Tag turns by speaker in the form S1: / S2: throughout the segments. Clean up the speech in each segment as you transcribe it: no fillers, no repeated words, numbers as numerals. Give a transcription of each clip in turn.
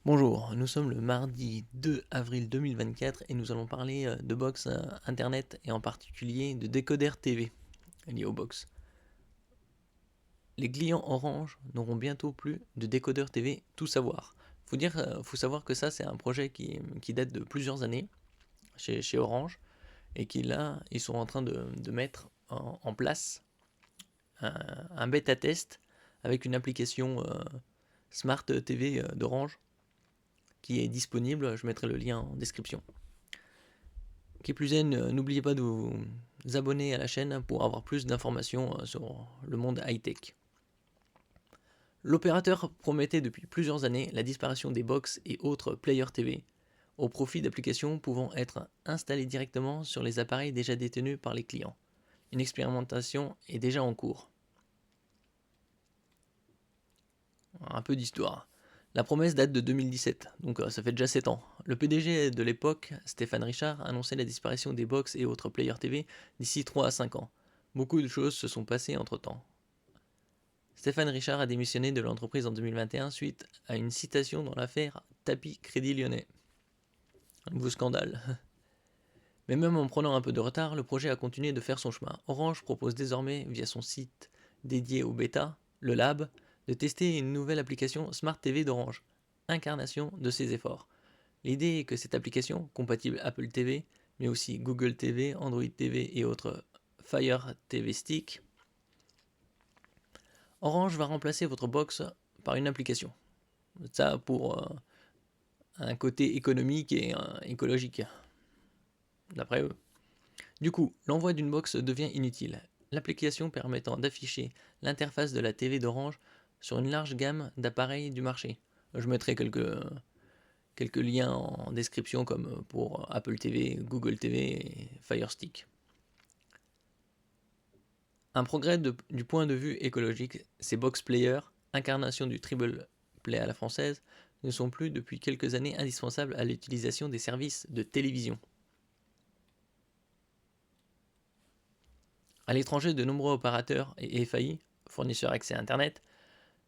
S1: Bonjour, nous sommes le mardi 2 avril 2024 et nous allons parler de box internet et en particulier de décodeurs TV liés aux box. Les clients Orange n'auront bientôt plus de décodeurs TV tout savoir. Faut savoir que ça c'est un projet qui date de plusieurs années chez Orange et ils sont en train de mettre en place un bêta test avec une application Smart TV d'Orange qui est disponible, je mettrai le lien en description. Qui plus est, n'oubliez pas de vous abonner à la chaîne pour avoir plus d'informations sur le monde high-tech. L'opérateur promettait depuis plusieurs années la disparition des box et autres players TV, au profit d'applications pouvant être installées directement sur les appareils déjà détenus par les clients. Une expérimentation est déjà en cours. Un peu d'histoire. La promesse date de 2017, donc ça fait déjà 7 ans. Le PDG de l'époque, Stéphane Richard, annonçait la disparition des box et autres players TV d'ici 3 à 5 ans. Beaucoup de choses se sont passées entre temps. Stéphane Richard a démissionné de l'entreprise en 2021 suite à une citation dans l'affaire Tapis Crédit Lyonnais. Un nouveau scandale. Mais même en prenant un peu de retard, le projet a continué de faire son chemin. Orange propose désormais, via son site dédié au bêta, le Lab, de tester une nouvelle application Smart TV d'Orange, incarnation de ses efforts. L'idée est que cette application, compatible Apple TV, mais aussi Google TV, Android TV et autres Fire TV Stick, Orange va remplacer votre box par une application. Ça pour un côté économique et écologique, d'après eux. Du coup, l'envoi d'une box devient inutile. L'application permettant d'afficher l'interface de la TV d'Orange sur une large gamme d'appareils du marché. Je mettrai quelques liens en description comme pour Apple TV, Google TV et Fire Stick. Un progrès du point de vue écologique, ces box players, incarnation du triple play à la française, ne sont plus depuis quelques années indispensables à l'utilisation des services de télévision. À l'étranger, de nombreux opérateurs et FAI, fournisseurs accès à Internet,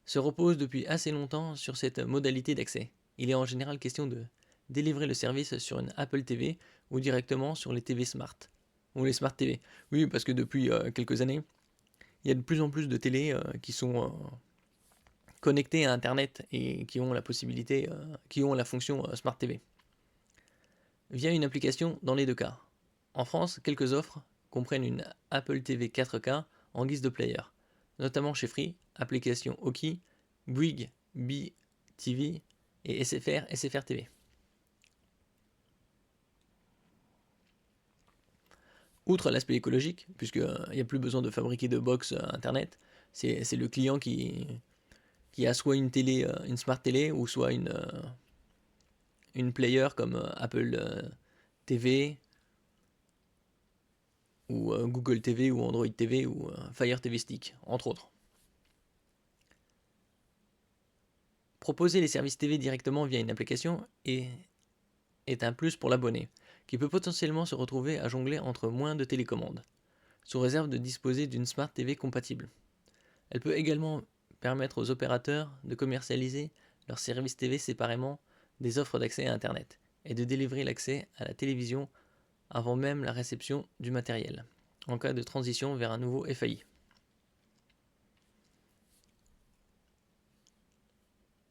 S1: se reposent depuis assez longtemps sur cette modalité d'accès. Il est en général question de délivrer le service sur une Apple TV ou directement sur les TV Smart. Ou les Smart TV. Oui, parce que depuis quelques années, il y a de plus en plus de télé qui sont connectées à Internet et qui ont la possibilité, qui ont la fonction Smart TV. Via une application dans les deux cas. En France, quelques offres comprennent une Apple TV 4K en guise de player, notamment chez Free, application Oki, Bouygues, BTV et SFR TV. Outre l'aspect écologique, puisqu'il n'y a plus besoin de fabriquer de box internet, c'est le client qui a soit une télé, une smart télé, ou soit une player comme Apple TV, ou Google TV, ou Android TV, ou Fire TV Stick, entre autres. Proposer les services TV directement via une application est un plus pour l'abonné, qui peut potentiellement se retrouver à jongler entre moins de télécommandes, sous réserve de disposer d'une Smart TV compatible. Elle peut également permettre aux opérateurs de commercialiser leurs services TV séparément des offres d'accès à Internet, et de délivrer l'accès à la télévision avant même la réception du matériel, en cas de transition vers un nouveau FAI.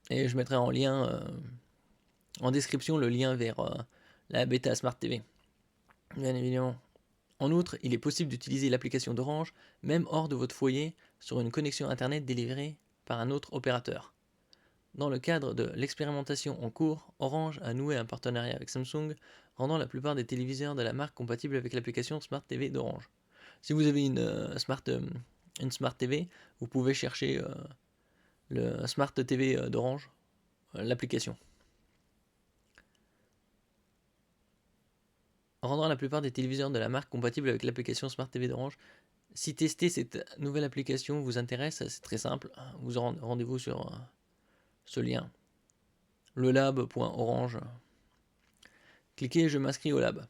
S1: Et je mettrai en description le lien vers la bêta Smart TV. Bien évidemment. En outre, il est possible d'utiliser l'application d'Orange, même hors de votre foyer, sur une connexion Internet délivrée par un autre opérateur. Dans le cadre de l'expérimentation en cours, Orange a noué un partenariat avec Samsung, rendant la plupart des téléviseurs de la marque compatibles avec l'application Smart TV d'Orange. Si vous avez une Smart TV, vous pouvez chercher le Smart TV d'Orange, l'application. Rendant la plupart des téléviseurs de la marque compatibles avec l'application Smart TV d'Orange. Si tester cette nouvelle application vous intéresse, c'est très simple. Vous rendez-vous sur ce lien. lelab.orange. Cliquez Je m'inscris au lab.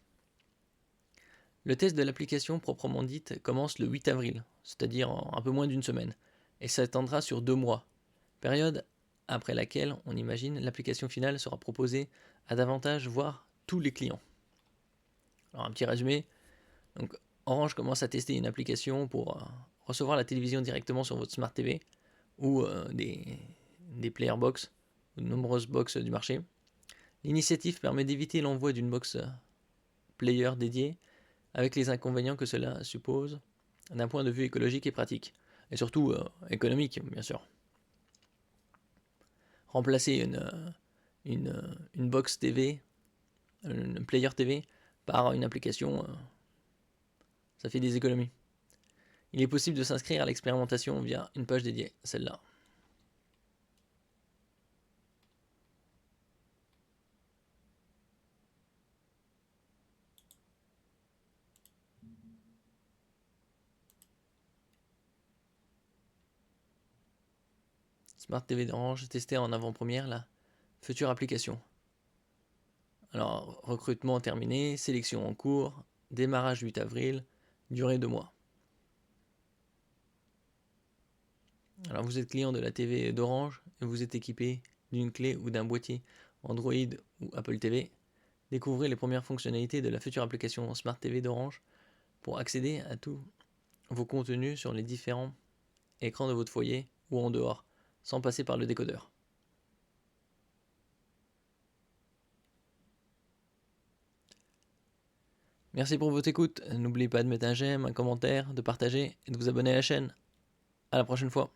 S1: Le test de l'application proprement dite commence le 8 avril, c'est-à-dire en un peu moins d'une semaine, et s'étendra sur 2 mois, période après laquelle, on imagine, l'application finale sera proposée à davantage, voire tous les clients. Alors un petit résumé, donc Orange commence à tester une application pour recevoir la télévision directement sur votre Smart TV ou des player box, ou de nombreuses box du marché. L'initiative permet d'éviter l'envoi d'une box player dédiée avec les inconvénients que cela suppose d'un point de vue écologique et pratique, et surtout économique bien sûr. Remplacer une box TV, une player TV, par une application, ça fait des économies. Il est possible de s'inscrire à l'expérimentation via une page dédiée, celle-là. Smart TV d'Orange, testé en avant-première la future application. Alors, recrutement terminé, sélection en cours, démarrage 8 avril, durée 2 mois. Alors, vous êtes client de la TV d'Orange et vous êtes équipé d'une clé ou d'un boîtier Android ou Apple TV. Découvrez les premières fonctionnalités de la future application Smart TV d'Orange pour accéder à tous vos contenus sur les différents écrans de votre foyer ou en dehors, sans passer par le décodeur. Merci pour votre écoute. N'oubliez pas de mettre un j'aime, un commentaire, de partager et de vous abonner à la chaîne. À la prochaine fois.